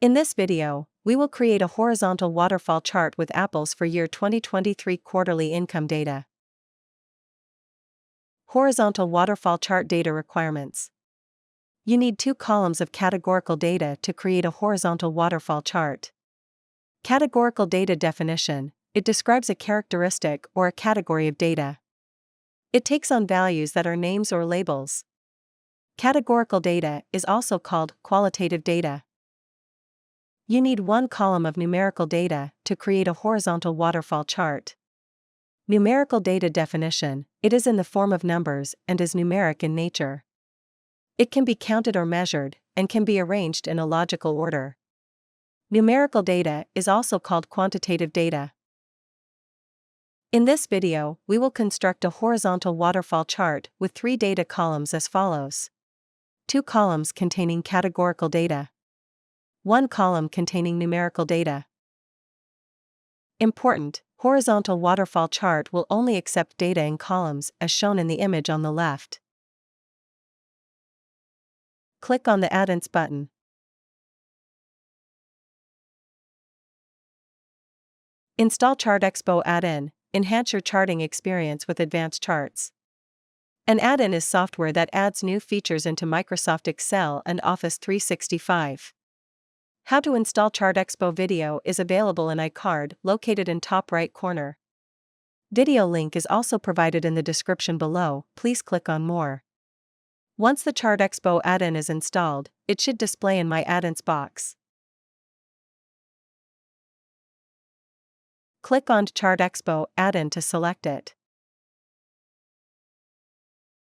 In this video, we will create a horizontal waterfall chart with apples for year 2023 quarterly income data. Horizontal waterfall chart data requirements. You need 2 columns of categorical data to create a horizontal waterfall chart. Categorical data definition: it describes a characteristic or a category of data. It takes on values that are names or labels. Categorical data is also called qualitative data. You need 1 column of numerical data to create a horizontal waterfall chart. Numerical data definition: it is in the form of numbers and is numeric in nature. It can be counted or measured, and can be arranged in a logical order. Numerical data is also called quantitative data. In this video, we will construct a horizontal waterfall chart with 3 data columns as follows. 2 columns containing categorical data. 1 column containing numerical data. Important: horizontal waterfall chart will only accept data in columns as shown in the image on the left. Click on the Add-ins button. Install ChartExpo add-in. Enhance your charting experience with advanced charts. An add-in is software that adds new features into Microsoft Excel and Office 365. How to install ChartExpo video is available in iCard located in top right corner. Video link is also provided in the description below. Please click on More. Once the ChartExpo add-in is installed, it should display in My Add-ins box. Click on ChartExpo add-in to select it.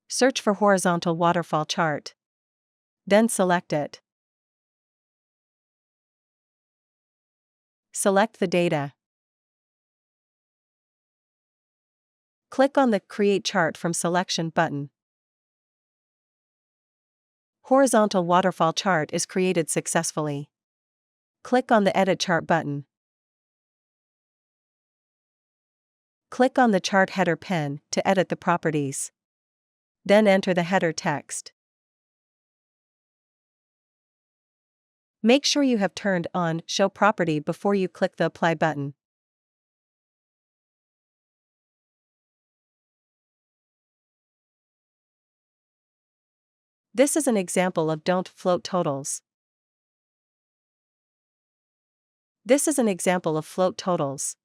Search for horizontal waterfall chart. Then select it. Select the data. Click on the Create Chart from Selection button. Horizontal waterfall chart is created successfully. Click on the Edit Chart button. Click on the chart header pen to edit the properties. Then enter the header text. Make sure you have turned on Show Property before you click the Apply button. This is an example of Don't Float Totals. This is an example of float totals.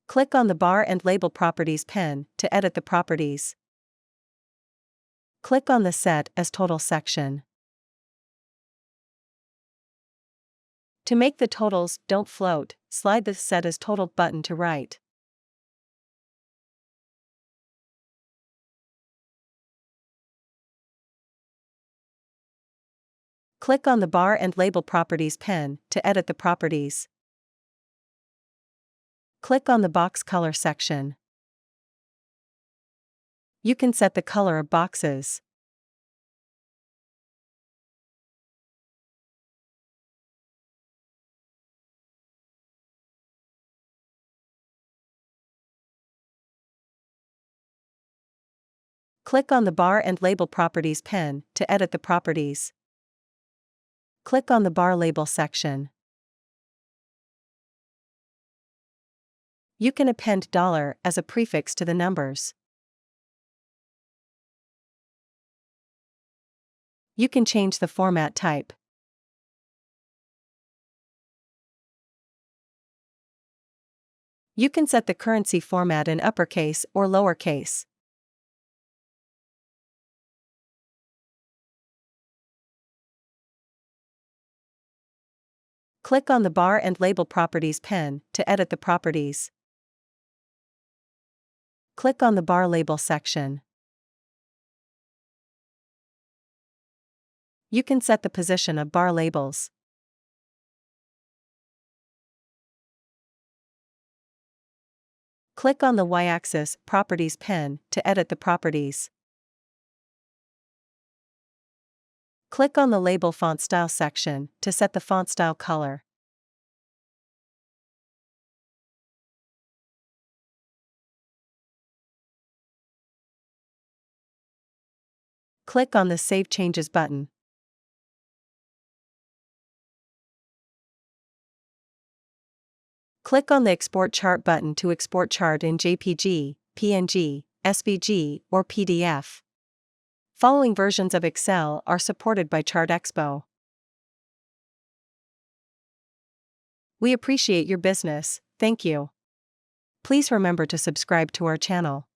Click on the Bar and Label Properties pen to edit the properties. Click on the Set as Total section. To make the totals don't float, slide the Set as Total button to right. Click on the Bar and Label Properties pen to edit the properties. Click on the Box Color section. You can set the color of boxes. Click on the Bar and Label Properties pen to edit the properties. Click on the Bar Label section. You can append $ as a prefix to the numbers. You can change the format type. You can set the currency format in uppercase or lowercase. Click on the Bar and Label Properties pen to edit the properties. Click on the Bar Label section. You can set the position of bar labels. Click on the Y-axis Properties pen to edit the properties. Click on the Label Font Style section to set the font style color. Click on the Save Changes button. Click on the Export Chart button to export chart in JPG, PNG, SVG, or PDF. Following versions of Excel are supported by ChartExpo. We appreciate your business, thank you. Please remember to subscribe to our channel.